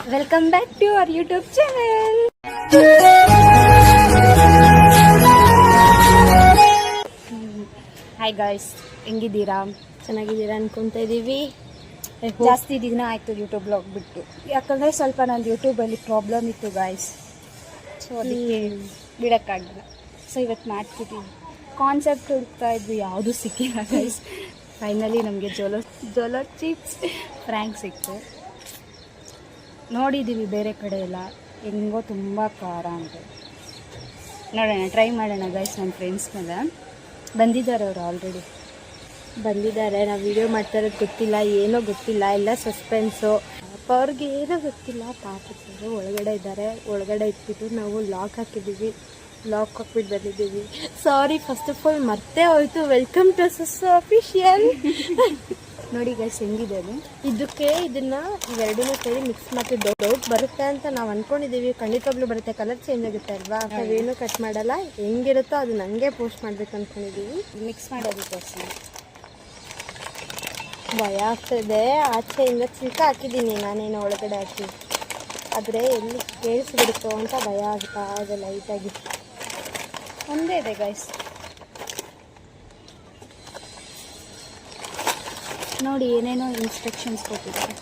Welcome back to our YouTube channel. Hi guys, ಹೆಂಗಿದ್ದೀರಾ? ಚೆನ್ನಾಗಿದ್ದೀರಾ ಅನ್ಕೊಂತ ಇದ್ದೀವಿ. ಜಾಸ್ತಿ ದಿನ ಆಯಿತು ಯೂಟ್ಯೂಬ್ ಬ್ಲಾಗ್ ಬಿಟ್ಟು, ಯಾಕಂದರೆ ಸ್ವಲ್ಪ ನಂದು ಯೂಟ್ಯೂಬಲ್ಲಿ ಪ್ರಾಬ್ಲಮ್ ಇತ್ತು ಗಾಯ್ಸ್. ಸೊ ಅದಕ್ಕೆ ಬಿಡೋಕ್ಕಾಗಿಲ್ಲ. ಸೊ ಇವತ್ತು ಮಾಡ್ತಿದ್ದೀವಿ. ಕಾನ್ಸೆಪ್ಟ್ ಹುಡುಕ್ತಾ ಇದ್ವಿ, ಯಾವುದೂ ಸಿಕ್ಕಿಲ್ಲ ಗೈಸ್. ಫೈನಲಿ ನಮಗೆ ಜೋಲೋ ಚಿಪ್ಸ್ ಫ್ರ್ಯಾಂಕ್ ಸಿಕ್ತು. ನೋಡಿದ್ದೀವಿ ಬೇರೆ ಕಡೆ ಎಲ್ಲ, ಹೆಂಗೋ ತುಂಬ ಖಾರ ಅಂತ. ನೋಡೋಣ, ಟ್ರೈ ಮಾಡೋಣ ಗೈಸ್. ನನ್ನ ಫ್ರೆಂಡ್ಸ್ ಮೇಲೆ ಬಂದಿದ್ದಾರೆ, ಅವರು ಆಲ್ರೆಡಿ ಬಂದಿದ್ದಾರೆ. ನಾವು ವಿಡಿಯೋ ಮಾಡ್ತಾ ಇರೋದು ಗೊತ್ತಿಲ್ಲ, ಏನೋ ಗೊತ್ತಿಲ್ಲ, ಎಲ್ಲ ಸಸ್ಪೆನ್ಸು. ಅವ್ರಿಗೆ ಏನೋ ಗೊತ್ತಿಲ್ಲ, ಪಾಪರು ಒಳಗಡೆ ಇದ್ದಾರೆ. ಒಳಗಡೆ ಇಟ್ಬಿಟ್ಟು ನಾವು ಲಾಕ್ ಹಾಕಿದ್ದೀವಿ, ಲಾಕ್ ಹಾಕ್ಬಿಟ್ಟು ಬಂದಿದ್ದೀವಿ. ಸಾರಿ, ಫಸ್ಟ್ ಆಫ್ ಆಲ್ ಮರ್ತೇ ಹೋಯ್ತು. ವೆಲ್ಕಮ್ ಟು ಸಸ್ ಅಫಿಷಿಯಲ್. ನೋಡಿ ಗೈಸ್ ಹೆಂಗಿದೆ ಅದು. ಇದನ್ನ ಇವೆರಡನ್ನೂ ಸೇರಿ ಮಿಕ್ಸ್ ಮಾಡಿ ಡೌಟ್ ಬರುತ್ತೆ ಅಂತ ನಾವು ಅಂದ್ಕೊಂಡಿದ್ದೀವಿ. ಖಂಡಿತವಾಗ್ಲೂ ಬರುತ್ತೆ, ಕಲರ್ ಚೇಂಜ್ ಆಗುತ್ತೆ ಅಲ್ವಾ. ನಾವೇನು ಕಟ್ ಮಾಡಲ್ಲ, ಹೆಂಗಿರುತ್ತೋ ಅದು ನನಗೆ ಪೋಸ್ಟ್ ಮಾಡ್ಬೇಕು ಅಂದ್ಕೊಂಡಿದ್ದೀವಿ. ಮಿಕ್ಸ್ ಮಾಡೋದಕ್ಕೋಸ್ಕರ ಭಯ ಆಗ್ತದೆ. ಆಚೆಯಿಂದ ಚಿಕ್ಕ ಹಾಕಿದ್ದೀನಿ ನಾನೇನು ಒಳಗಡೆ ಹಾಕಿ, ಆದರೆ ಎಲ್ಲಿ ಕೇಳಿಸ್ಬಿಡುತ್ತೋ ಅಂತ ಭಯ ಆಗ್ತಾ ಇದೆ ಲೈಟಾಗಿ. ಒಂದೇ ಇದೆ ಗೈಸ್, ನೋಡಿ ಏನೇನೋ ಇನ್ಸ್ಟ್ರಕ್ಷನ್ಸ್ ಕೊಟ್ಟಿದ್ದಾರೆ.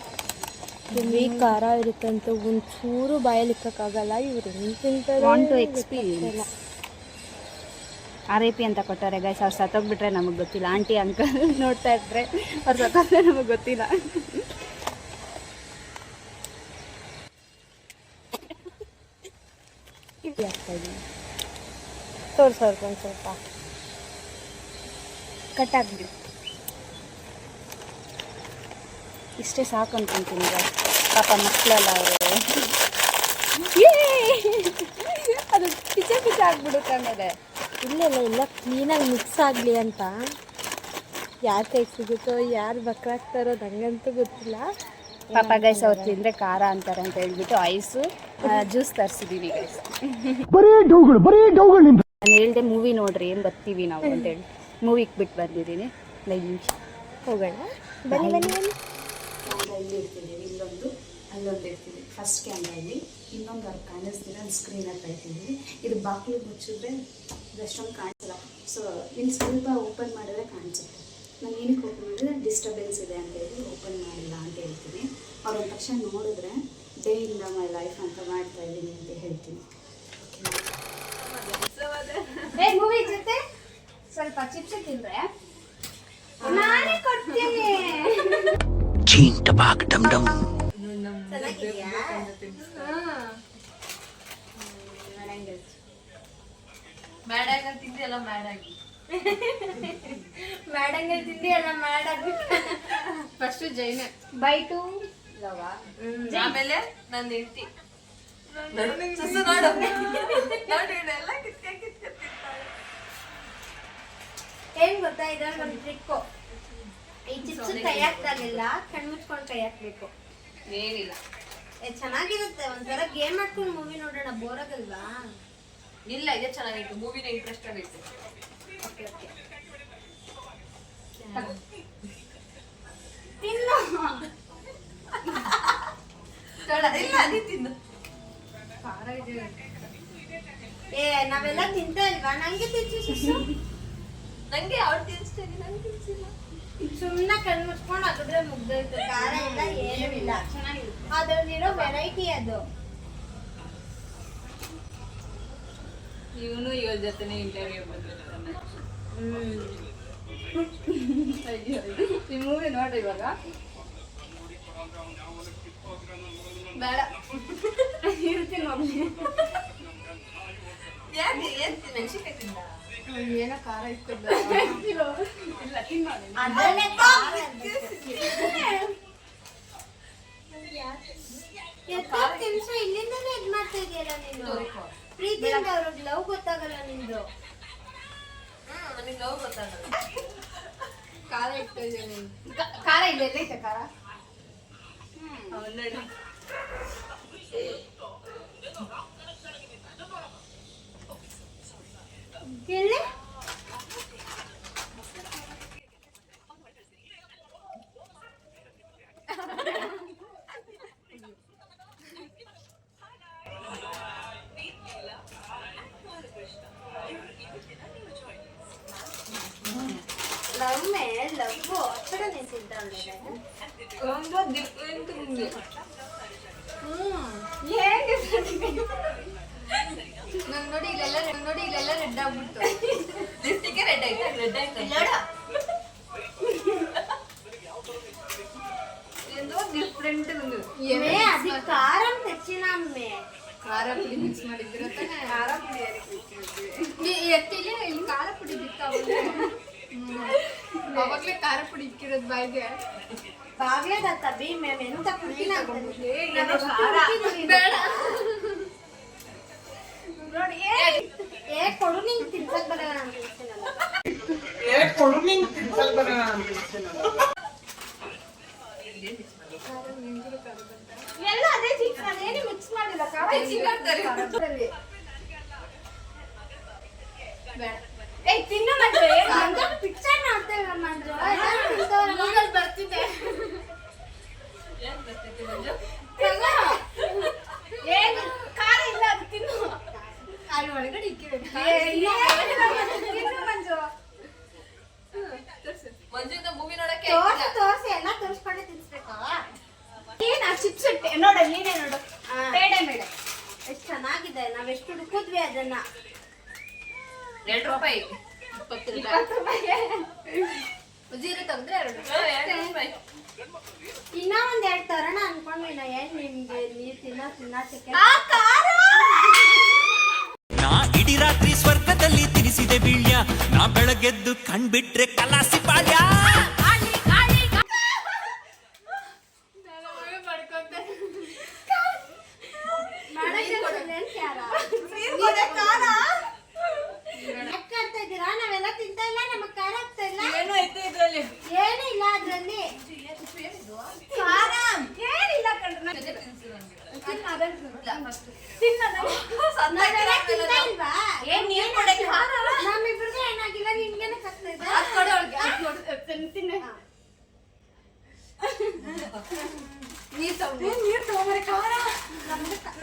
ಹೆವಿ ಖಾರ ಇರುತ್ತಂತ, ಒಂಚೂರು ಬಾಯಲ್ಲಿ ಇಕ್ಕೋಕ್ಕಾಗಲ್ಲ. ಇವರು ತಿಂತಾರೆ. Want to experience. RIP ಅಂತ ಕೊಟ್ಟಾರೆ ಗೈಸ್. ಅವ್ರು ಸತ್ತೋಗ್ಬಿಟ್ರೆ ನಮಗೆ ಗೊತ್ತಿಲ್ಲ. ಆಂಟಿ ಅಂಕಲ್ ನೋಡ್ತಾ ಇದ್ರೆ ಅವ್ರು ಸತ್ತೋಗ್ರೆ ನಮಗೆ ಗೊತ್ತಿಲ್ಲ. ತೋರ್ಸೋರ್ಗೆ ಒಂದು ಸ್ವಲ್ಪ ಕಟ್ಟಾಗ್ಬಿಡಿ. ಇಷ್ಟೇ ಸಾಕು ಅನ್ಕೊಂತೀನಿ ಪಾಪ ಮಕ್ಕಳೆಲ್ಲ ಅವರು. ಅದು ಪಿಚೆ ಆಗ್ಬಿಡುತ್ತೆ ಆಮೇಲೆ. ಇಲ್ಲ ಕ್ಲೀನಾಗಿ ಮಿಕ್ಸ್ ಆಗಲಿ ಅಂತ. ಯಾರ ಕೈ ಸಿಗುತ್ತೋ, ಯಾರು ಬಕ್ರಾಗ್ತಾರೋ ನಂಗಂತೂ ಗೊತ್ತಿಲ್ಲ. ಪಾಪ ಗೈಸ್ ಅವ್ರು ತಿಂದರೆ ಖಾರ ಅಂತಾರೆ ಅಂತ ಹೇಳ್ಬಿಟ್ಟು ಐಸು ಜ್ಯೂಸ್ ತರಿಸಿದ್ದೀವಿ ಗೈಸ್. ನಾನು ಹೇಳ್ದೆ ಮೂವಿ ನೋಡ್ರಿ, ಏನು ಬರ್ತೀವಿ ನಾವು ಅಂತೇಳಿ ಮೂವಿಗೆ ಬಿಟ್ಟು ಬಂದಿದ್ದೀನಿ. 5 ನಿಮಿಷ ಹೋಗೋಣ, ಬನ್ನಿ. ಇಲ್ಲಿ ಇರ್ತಿದ್ದೀವಿ, ಅಲ್ಲೊಂದು ಇರ್ತೀವಿ. ಫಸ್ಟ್ ಕ್ಯಾಮ್ರಲ್ಲಿ ಇನ್ನೊಂದು ಅವ್ರು ಕಾಣಿಸ್ತೀರ, ಒಂದು ಸ್ಕ್ರೀನ್ ಹತ್ರ ಇರ್ತಿದ್ದೀವಿ. ಇದು ಬಾಗಿಲು ಮುಚ್ಚಿದ್ರೆ ಅಷ್ಟೊಂದು ಕಾಣಿಸಲ್ಲ. ಸೊ ಇಲ್ಲಿ ಸ್ವಲ್ಪ ಓಪನ್ ಮಾಡಿದ್ರೆ ಕಾಣಿಸುತ್ತೆ. ನಾನು ಏನಕ್ಕೆ ಓಪನ್ ಮಾಡಿದ್ರೆ ಡಿಸ್ಟರ್ಬೆನ್ಸ್ ಇದೆ ಅಂತ ಹೇಳಿ ಓಪನ್ ಮಾಡಿಲ್ಲ ಅಂತ ಹೇಳ್ತೀನಿ. ಅವ್ರು ಒಂದು ತಕ್ಷಣ ನೋಡಿದ್ರೆ ಡೇ ಇನ್ ಮೈ ಲೈಫ್ ಅಂತ ಮಾಡ್ತಾ ಇದ್ದೀನಿ ಅಂತ ಹೇಳ್ತೀನಿ. ಮೂವಿ ಜೊತೆ ಸ್ವಲ್ಪ ಚಿಪ್ಸ್ ತಿಂದರೆ ನಾನೇ ಕೊಡ್ತೀನಿ. ಮ್ಯಾಡಂಗಲ್ ತಿಂದಿ ಎಲ್ಲ ಮ್ಯಾಡಾಗಿ ಫಸ್ಟ್ ಜೈನ ಬೈಟು ಲವ, ಆಮೇಲೆ ನನ್ನ ಹೆಂಡತಿ ಏನ್ ಗೊತ್ತಾ, ಇದ್ರಲ್ಲಿ ಒಂದು ಟ್ರಿಕ್ಕು. ಈ ಚಿಪ್ಸ್ ಕೈ ಹಾಕ್ತಾಗಿಲ್ಲ, ಕಣ್ಮುಚ್ಕೊಂಡು ಕೈ ಹಾಕ್ಬೇಕು. ಏನಿಲ್ಲ, ಚೆನ್ನಾಗಿರುತ್ತೆ. ಒಂಥರ ಗೇಮ್ ಮಾಡ್ಕೊಂಡು ಮೂವಿ ನೋಡೋಣ, ಬೋರ್ ಆಗಲ್ವಾ? ಇಲ್ಲ, ಇದೇ ಚೆನ್ನಾಗಿತ್ತು. ಮೂವಿನ ಇಂಟ್ರೆಸ್ಟ್ ಆಗಿತ್ತು. ಓಕೆ ತಿನ್ನು. ಇಲ್ಲ, ಅದೇ ತಿನ್ನು. ನಾವೆಲ್ಲ ತಿಂತಾ ಇಲ್ವಾ? ನಂಗೆ ತಿನ್ಸು. ನಂಗೆ ಅವ್ರು ತಿನ್ಸ್ತೀನಿ, ನಂಗೆ ತಿನ್ಸಿಲ್ಲ. ಸುಮ್ಮನೆ ಕಣ್ಣು ಮುಚ್ಕೊಂಡು ಹಾಕಿದ್ರೆ ಮುಗ್ದೋಯ್ತು. ಖಾರ ಇಲ್ಲ, ಏನೂ ಇಲ್ಲ, ಚೆನ್ನಾಗಿರುತ್ತೆ. ಅದರಲ್ಲಿರೋ ವೆರೈಟಿ ಅದು. ಇವನು ಇವ್ರ ಜೊತೆನೆ ಇಂಟರ್ವ್ಯೂ ಬಂದಿರ್ತಾನೆ. ಈ ಮೂವಿ ನೋಡ್ರಿ ಇವಾಗ. ಬೇಡ, ಇರ್ತೀನಿ ಮಮ್ಮಿ. ಯಾಕೆ ಏನ್ ಮೆಣಸಿನ್ಕಾಯಿ ತಿಂದ? ಏನೋ ಖಾರ ಇರ್ತದ. ಇಲ್ಲ, ತಿನ್ನೋ. ತಿನ್ಸು, ಇಲ್ಲಿಂದನೇ ಇದ್ ಮಾಡ್ತಾ ಇದೆಯಲ್ಲ ನೀನು. ಪ್ರೀತಿಯಿಂದ ಅವ್ರಿಗೆ ಲವ್ ಗೊತ್ತಾಗಲ್ಲ ನಿಂದು. ನನಗೆ ಲವ್ ಗೊತ್ತಾಗಲ್ಲ. ಖಾರ ಇಡ್ತಾ ಇದೆಯಾ ನೀನು? ಖಾರ ಇಲ್ಲ, ಎಲ್ಲೈತೆ ಖಾರ? ಅವನ್ನಡಿ ಎಲ್ಲಿ ಒಂದು ಡಿಫ್ರೆಂಟ್ ಮೂವಿ. ನಂಗೆ ನೋಡಿ ಇಲ್ಲೆಲ್ಲ ರೆಡ್ ಆಗ್ಬಿಡ್ತು. ಲಿಪ್ಸ್ಟಿಕ್ ರೆಡ್ ಆಯ್ತು. ఏందో డిఫరెంట్ ఉంది. అది కారం తెచ్చిన అమ్మే. ಖಾರ ಪುಡಿ ಮಿಕ್ಸ್ ಮಾಡಿದ್ರು ತಾನೆ. ಖಾರ ಪುಡಿ ಎತ್ತಿಲೆ ಇಲ್ಲಿ ಖಾರ ಪುಡಿ ಬಿತ್ತಾವಲ್ಲ. ಅವಾಗಲೇ ಖಾರ ಪುಡಿ ಇಕ್ಕಿರೋದು ಬಾಯಿಗೆ. బాగలేదత్త బి మేము ఎంత కుట్టినా ಬೇಡ ನೋಡಿ ఏ కొడు నింగ్ తింటక్ బరగా అనిపిస్తున్నಲ್ಲ. ಎಲ್ಲ ಅದೇ ಚಿಕ್ಕ ಅದೇನು ಮಿಕ್ಸ್ ಮಾಡಿಲ್ಲ ಖಾರ ಬೇಡ. ಏ ತಿನ್ನು ಮಂಜು ಮಂಜು ಪಿಕ್ಚರ್ ಮಾಡ್ತೇವೆ ಮಂಜು ಗೂಗಲ್ ಬರ್ತಿದೆ. ಏನು ಖಾರ ಇಲ್ಲ ಅದು ತಿನ್ನು. ಅಲ್ಲಿ ಒಳಗಡೆ ಇಕ್ಕಿರೋದು ತಿನ್ನು ಮಂಜು. ಮಂಜುಂದ ಮೂವಿ ನೋಡಕ್ಕೆ ತೋರ್ಸಿ ಎಲ್ಲ ತೋರಿಸ್ಕೊಂಡೆ ತಿನ್ಸ್ಬೇಕು. ಏನ್ ಆ ಚಿಪ್ಸ್ ನೋಡ ನೀನೇ ನೋಡು ಬೇಡ ಬೇಡ ಎಷ್ಟು ಚೆನ್ನಾಗಿದೆ. ನಾವೆಷ್ಟು ಹುಡುಕಿದ್ವಿ ಅದನ್ನ. 2 ರೂಪಾಯಿ 20 ರೂಪಾಯಿ. ಜೀರೆ ತೆಗೆದ್ರೆ 2 ರೂಪಾಯಿ. ಇನ್ನ ಒಂದ್ 2 ತರೋಣ ಅನ್ಕೊಂಡ್ವಿ ನಾ. ಏನ್ ನಿಮ್ಗೆ ನೀರ್ ತಿನ್ನಕ್ಕೆ ನಾ ಇಡೀ ರಾತ್ರಿ ಸ್ವರ್ಗದಲ್ಲಿ ತಿನಿಸಿದೆ ಬೀಳ್ಯ, ನಾ ಬೆಳಗೆದ್ದು ಕಣ್ಬಿಟ್ರೆ ಕಲಾಸಿ ಪಾಳ್ಯ. ನಾವೆಲ್ಲ ತಿಂತಾ ಇಲ್ಲ, ನಮಗ್ ಖಾರ ಆಗ್ತಾ ಇಲ್ಲ. ಏನು ಐತೆ ಇದ್ರಲ್ಲಿ? ಏನು ಇಲ್ಲ ಅದ್ರಲ್ಲಿ ಖಾರ ಏನಿಲ್ಲ ಕಣ್ಣ. ನಮ್ಮಿಬ್ರಿಗೂ ಏನಾಗಿಲ್ಲ, ನಿನ್ಗೇನ ಕತ್ತೈತೆ. ನೀರ್ ತಗೊಂಬರಿ ಖಾರ.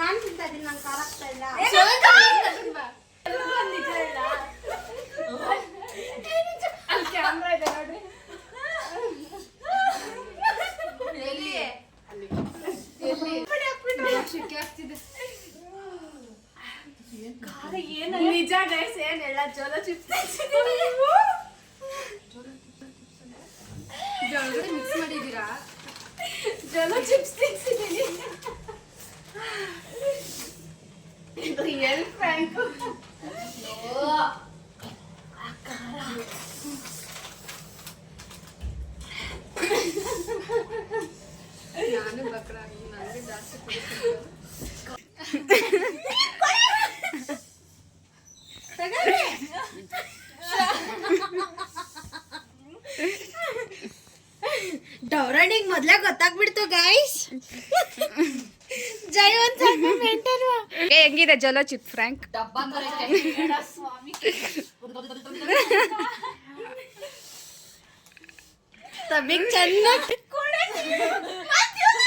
ನಾನ್ ತಿಂತಾ ಇದೀನಿ, ನನ್ ಖಾರ ಆಗ್ತಾ ಇಲ್ಲ. ನಿಜ ಇಲ್ಲ ಅಲ್ಲಿ ಕ್ಯಾಮ್ರಾ ಇದೆ ನೋಡ್ರಿ. ನಿಜ ಗೈಸ್, ಏನಿಲ್ಲ ಜೋಲೋ ಚಿಪ್ಸ್ ಒಳಗಡೆ ಮಿಕ್ಸ್ ಮಾಡಿದೀರಾ? ಜೋಲೋ ಚಿಪ್ಸ್ ತಿನ್ಸಿದ್ದೀನಿ. Real frank. ನಾನು ಬಕ್ರ ನನಗೆ ಜಾಸ್ತಿ ಕುಡಿಸ್ತೀನಿ. ಡೌರಣಿಗೆ ಮೊದ್ಲೇ ಗೊತ್ತಾಗ್ಬಿಡ್ತು ಗೈಸ್. ಜೈ ಒಂದ್ ಸ್ವಲ್ಪ ಮೆಂಟಲ್. ಹೆಂಗಿದೆ ಜೋಲೋ ಚಿಪ್ ಫ್ರ್ಯಾಂಕ್? ಡಬ್ಬ ತರೈತೆ ಸ್ವಾಮಿ. ತಬಿಗ್ ಚೆನ್ನಾಗಿ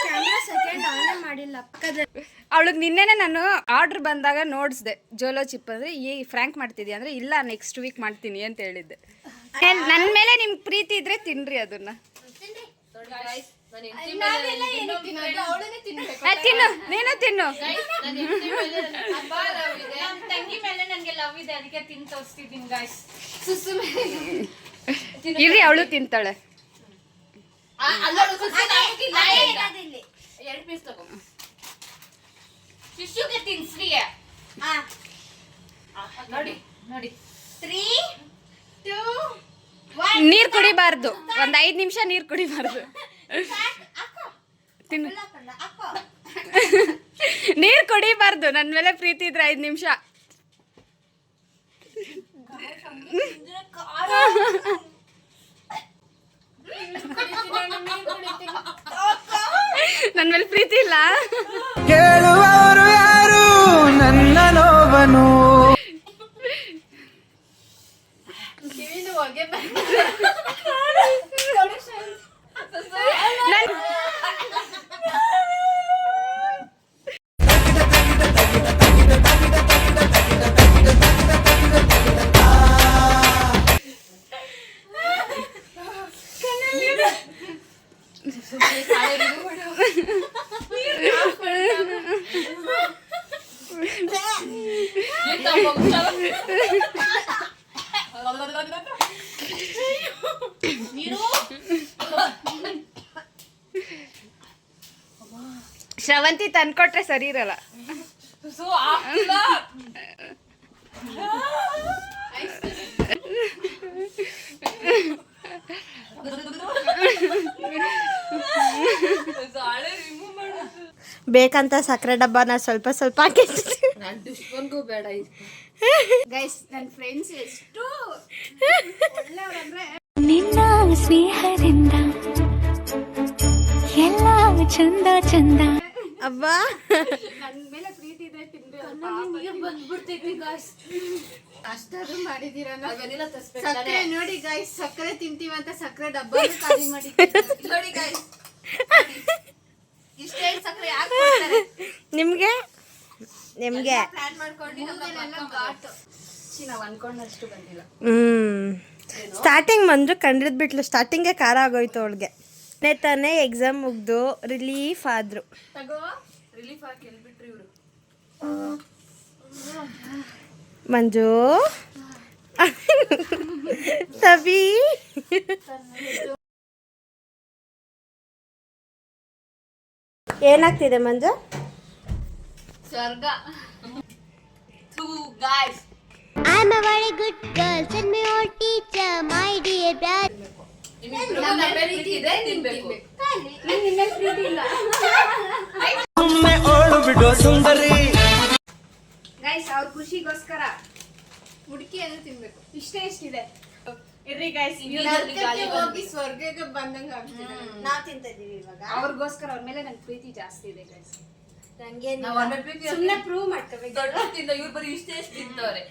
ಕ್ಯಾಮ್ರಾ ಸೆಕೆಂಡ್ ಆನ್ ಮಾಡಿಲ್ಲ. ಅವಳಿಗೆ ನಿನ್ನೆನೆ ನಾನು ಆರ್ಡರ್ ಬಂದಾಗ ನೋಡಿಸ್ದೆ ಜೋಲೋ ಚಿಪ್ ಅಂದ್ರೆ ಈ ಫ್ರ್ಯಾಂಕ್ ಮಾಡ್ತಿದ್ಯಾ ಅಂದ್ರೆ ಇಲ್ಲ ನೆಕ್ಸ್ಟ್ ವೀಕ್ ಮಾಡ್ತೀನಿ ಅಂತ ಹೇಳಿದ್ದೆ. ನನ್ನ ಮೇಲೆ ನಿಮ್ಗೆ ಪ್ರೀತಿ ಇದ್ರೆ ತಿನ್ರಿ ಅದನ್ನ. ತಿನ್ನು, ನೀನು ತಿನ್ನು. ತಂಗಿ ಮೇಲೆ ನನಗೆ ಲವ್ ಇದೆ, ಅದಕ್ಕೆ ತಿನ್ ತೋರಿಸ್ತಿದ್ದೀನಿ ಗಾಯ್ಸ್. ಇರ್ರಿ, ಅವಳು ತಿಂತಾಳೆ. ಎರಡು ಪೀಸ್ ತಗೋ. ಶಿಶುಗೆ ತಿನ್ಸ್ರಿ. ನೋಡಿ ನೋಡಿ. 3, 2, 1. ನೀರ್ ಕುಡಿಬಾರ್ದು, ಒಂದ್ 5 ನಿಮಿಷ ನೀರ್ ಕುಡಿಬಾರ್ದು. ತಿನ್ನು. ನೀರ್ ಕುಡಿಬಾರ್ದು, ನನ್ ಮೇಲೆ ಪ್ರೀತಿ ಇದ್ರೆ 5 ನಿಮಿಷ. ನನ್ ಮೇಲೆ ಪ್ರೀತಿ ಇಲ್ಲ. ಕೇಳುವವರು ಯಾರು ನನ್ನ ನೋವನು? ಕಿವಿದು ಹೊಗೆ ಶ್ರವಂತಿ ತಂದ್ಕೊಟ್ರೆ ಸರಿ ಇರಲ್ಲ. ಬೇಕಂತ ಸಕ್ಕರೆ ಡಬ್ಬನ ಸ್ವಲ್ಪ ಸ್ವಲ್ಪ ಹಾಕಿರ್ತೀವಿ. ಬೇಡ ಗೈಸ್, ನನ್ನ ಫ್ರೆಂಡ್ಸ್ ಎಷ್ಟು ಒಳ್ಳೆಯವ್ರಂದ್ರೆ ನಿನ್ನ ಸ್ನೇಹದಿಂದ ಎಲ್ಲ ಚಂದ ಚಂದ. ಅಬ್ಬಾ ನನ್ನ ಮೇಲೆ ಪ್ರೀತಿ ಇದೆ, ಬಂದ್ಬಿಡ್ತೈತಿ ಗಾಯ್ಸ್. ಅಷ್ಟಾದ್ರೂ ಮಾಡಿದೀರ ಸಕ್ಕರೆ ನೋಡಿ ಗಾಯ್ಸ್, ಸಕ್ಕರೆ ತಿಂತೀವಂತ ಸಕ್ಕರೆ ಡಬ್ಬ ಖಾಲಿ ಮಾಡಿದ್ದೀವಿ ನೋಡಿ ಗಾಯ್ಸ್. ಇಷ್ಟೇ ಸಕ್ಕರೆ ಯಾಕೆ ಕೊಡ್ತಾರೆ ನಿಮ್ಗೆ ಪ್ಲಾನ್ ಮಾಡ್ಕೊಂಡು ಘಾಟು ನಾವು ಅನ್ಕೊಂಡಷ್ಟು ಬಂದಿಲ್ಲ. ಸ್ಟಾರ್ಟಿಂಗ್ ಮಂಜು ಕಂಡಿದ್ ಬಿಟ್ಲು. ಸ್ಟಾರ್ಟಿಂಗೇ ಖಾರ ಆಗೋಯ್ತು ಅವಳಿಗೆ. ತಾನೇ ಎಕ್ಸಾಮ್ ಮುಗ್ದು ರಿಲೀಫ್ ಆದ್ರು. ತಗೋ ರಿಲೀಫ್ ಆಗಿ ಹೇಳ್ಬಿಟ್ರಿ ಇವರು. ಮಂಜು ತಬಿ ಏನಾಗ್ತಿದೆ ಮಂಜು? ಸ್ವರ್ಗ. Guys, I'm a very good girl. Send me your teacher, my dear brother. ನಮ್ಮ ಪ್ರೀತಿ ಇದೆ, ತಿನ್ಬೇಕು. ನಂಗೆ ಇನ್ಮೇಲೆ ಪ್ರೀತಿ ಇಲ್ಲ. ಗೈಸ್, ಅವ್ರ ಖುಷಿಗೋಸ್ಕರ ಹುಡುಕಿಯನ್ನು ತಿನ್ಬೇಕು. ಇಷ್ಟೇ ಎಷ್ಟಿದೆ ಇರ್ರಿ ಗೈಸ್, ಹೋಗಿ ಸ್ವರ್ಗಕ್ಕೆ ಬಂದಂಗ ಆಗ್ತಿದೆ. ನಾವ್ ತಿಂತಾ ಇದೀವಿ ಇವಾಗ. ಅವ್ರಿಗೋಸ್ಕರ ಅವ್ರ ಮೇಲೆ ನಂಗೆ ಪ್ರೀತಿ ಜಾಸ್ತಿ ಇದೆ ಗೈಸ್. ನಂಗೆ ಸುಮ್ಮನೆ ಪ್ರೂವ್ ಮಾಡ್ಕೋಬೇಕು. ಇವ್ರು ಬರೀ ಇಷ್ಟೇ ತಿಂತವ್ರೆ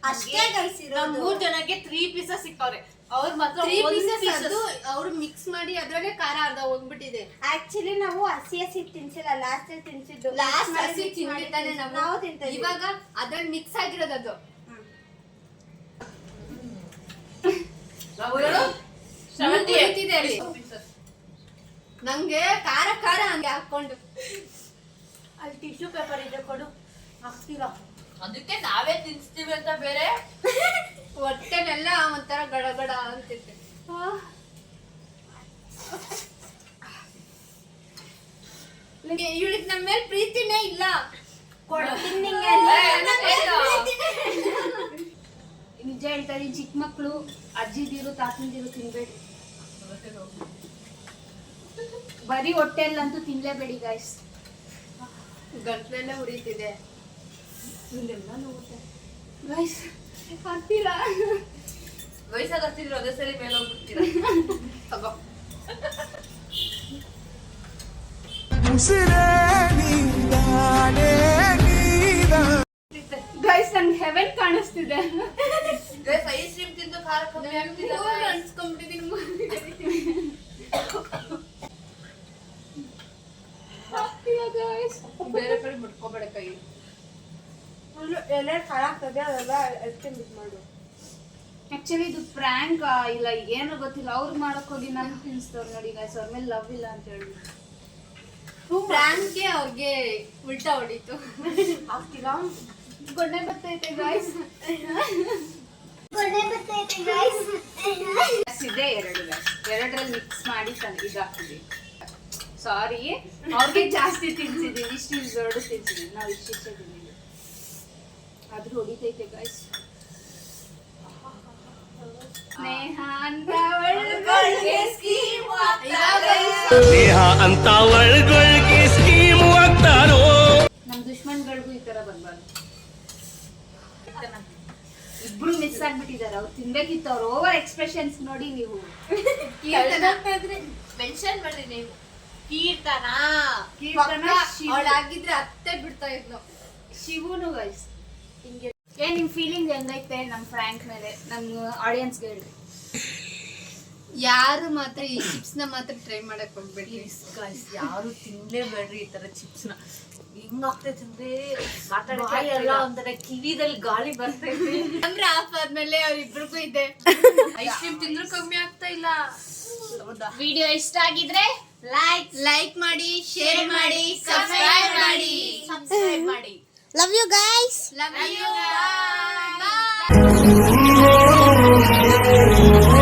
ಅಷ್ಟೇ ಗಳಿಸಿರೋ 3 ಜನಕ್ಕೆ 3 ಪೀಸಸ್ ಸಿಕ್ಕವ್ರೆ. ಅವ್ರು ಮಾತ್ರ 3 ಪೀಸಸ್ ಅವ್ರು ಮಿಕ್ಸ್ ಮಾಡಿ ಅದ್ರಲ್ಲೇ ಖಾರ ಅರ್ಧ ಹೋಗ್ಬಿಟ್ಟಿದೆ. ಆಕ್ಚುಲಿ ನಾವು ಹಸಿ ತಿನ್ಸಿಲ್ಲ, ಲಾಸ್ಟ್ ಅಲ್ಲಿ ತಿನ್ಸಿದ್ದು. ಲಾಸ್ಟ್ ಹಸಿ ತಿಂದಿದ್ದಾನೆ ನಾವು ತಿಂತಾ ಇದ್ದೀವಿ. ಇವಾಗ ಅದ್ರಲ್ಲಿ ಮಿಕ್ಸ್ ಆಗಿರೋದು ಅದು. ನಂಗೆ ಖಾರ ಖಾರ ಹಂಗೆ ಹಾಕೊಂಡು ಅಲ್ಲಿ ಟಿಶ್ಯೂ ಪೇಪರ್ ಇದೆ, ಕೊಡು. ಹಾಕ್ತೀರಾ? ಅದಕ್ಕೆ ನಾವೇ ತಿನ್ಸ್ತೀವಿ ಅಂತ ಬೇರೆ. ಹೊಟ್ಟೆನೆಲ್ಲ ಒಂಥರ ಗಡಗಡ ಅಂತಿತ್ತು. ಇವಳಿಗೆ ನಮ್ಮ ಮೇಲೆ ಪ್ರೀತಿನೇ ಇಲ್ಲ. ನಿಜ ಹೇಳ್ತಾ ಇದೀನಿ, ಚಿಕ್ಕ ಮಕ್ಳು ಅಜ್ಜಿದಿರು ತಾತಂದಿರು ತಿನ್ಬೇಡಿ. ಬರೀ ಹೊಟ್ಟೆಲ್ಲಂತೂ ತಿನ್ಲೇಬೇಡಿ ಗಾಯ್ಸ್. ಗಂಟ್ಲೆಲ್ಲ ಉರಿತಿದೆ. ಇಲ್ಲೆಲ್ಲ ನೋಡುತ್ತೆ ಗೈಸ್. ಆಗ್ತೀರಾ? ವಯಸ್ಸಾಗ್ತಿದ್ರು ಅದೇ ಸರಿ ಮೇಲೆ ಹೋಗ್ಬಿಡ್ತೀರಾ. ತಗೋ ಗೈಸ್, ನಂಗೆ ಹೆವೆನ್ ಕಾಣಿಸ್ತಿದೆ. ಗೈಸ್, ಐಸ್ ಕ್ರೀಮ್ ತಿಂದು ಖಾರ ಕಮ್ಮಿ ಆಗ್ತಿದೆ ಅನ್ಸ್ಕೊಂಡ್ಬಿಟ್ಟಿದ್ದೀನಿ. ಬೇರೆ ಕಡೆ ಮುಟ್ಕೋಬೇಡ ಕೈ. ಎಲೆ ಖಾರ ಆಗ್ತದೆ, ಅದೆಲ್ಲ ಎಷ್ಟೇ ಮಿಸ್ ಮಾಡು. ಆಕ್ಚುಲಿ ಇದು ಪ್ರ್ಯಾಂಕ್ ಇಲ್ಲ ಏನು ಗೊತ್ತಿಲ್ಲ. ಅವ್ರು ಮಾಡಕ್ ಹೋಗಿ ನಾನು ತಿನ್ಸ್ತವ್ರು ನೋಡಿ ಗೈಸ್. ಅವ್ರ ಮೇಲೆ ಲವ್ ಇಲ್ಲ ಅಂತ ಹೇಳಿ ಪ್ರ್ಯಾಂಕ್ಗೆ ಅವ್ರಿಗೆ ಉಲ್ಟಾ ಹೊಡಿತು. ಆಗ್ತೀರಾ? ಗೊಣ್ಣೆ ಬರ್ತೈತೆ ಗೈಸ್. ಇದೆ 2 ಗೈಸ್. 2ರಲ್ಲಿ ಮಿಕ್ಸ್ ಮಾಡಿ ಇದಾಗ್ತಿದ್ವಿ. ಸಾರಿ, ಅವ್ರಿಗೆ ಜಾಸ್ತಿ ತಿನ್ಸಿದೀವಿ. ಇಷ್ಟು ದೊಡ್ಡ ತಿನ್ಸಿದೀವಿ ನಾವು. ಇಷ್ಟೇ ತಿಂದಿದ್ದೀವಿ, ಆದ್ರೂ ಹೊಡಿತೈತೆ ಗೈಸ್. ಸ್ನೇಹ ಅಂತ ಒಳ್ಗೊಳ್ಗೆ ಸ್ಕೀಮ್ ಆಗ್ತಾರೋ. ನಮ್ ದುಶ್ಮನ್ಗಳಿಗೂ ಈ ತರ ಬರ್ಬಾರ್ದು. ಇಬ್ರು ಮಿಸ್ ಆಗ್ಬಿಟ್ಟಿದ್ದಾರೆ. ಅವ್ರು ತಿನ್ಬೇಕಿತ್ತು. ಅವ್ರ ಓವರ್ ಎಕ್ಸ್ಪ್ರೆಷನ್ಸ್ ನೋಡಿ ನೀವು. ಮೆನ್ಷನ್ ಮಾಡ್ರಿ ನೀವು. ಕೀರ್ತನ ಅವಳಾಗಿದ್ರೆ ಅತ್ತೆ ಬಿಡ್ತಾ ಇದ್ಲು. ಶಿವನು ಗೈಸ್. ಏನ್ ನಿಮ್ ಫೀಲಿಂಗ್ ಹೆಂಗೈತೆ ನಮ್ ಫ್ರ್ಯಾಂಕ್ ಮೇಲೆ? ನಮ್ ಆಡಿಯನ್ಸ್ಗೆ ಹೇಳಿ. ಯಾರು ಮಾತ್ರ ಈ ಚಿಪ್ಸ್ ನ ಮಾತ್ರ ಟ್ರೈ ಮಾಡಕ್ ಹೋಗ್ಬೇಡಿ ಗೈಸ್. ಯಾರು ತಿನ್ಲೇಬೇಡ್ರಿ ಈ ತರ ಚಿಪ್ಸ್ ನ. ಹಿಂಗಾಗ್ತೈತೆ ಅಂದ್ರೆ ಮಾತಾಡಲ್ಲ, ಒಂಥರ ಕಿವಿದಲ್ಲಿ ಗಾಳಿ ಬರ್ತೈತೆ ಅಂದ್ರೆ ಆಫ್ ಆದ್ಮೇಲೆ ಅವ್ರಿಬ್ರಿಗೂ ಇದೆ. ಐಸ್ ಕ್ರೀಮ್ ತಿಂದ್ರು ಕಮ್ಮಿ ಆಗ್ತಾ ಇಲ್ಲ. ವಿಡಿಯೋ ಇಷ್ಟ ಆಗಿದ್ರೆ ಲೈಕ್ ಮಾಡಿ, ಶೇರ್ ಮಾಡಿ, ಸಬ್ಸ್ಕ್ರೈಬ್ ಮಾಡಿ. Love you guys. Love you. Bye.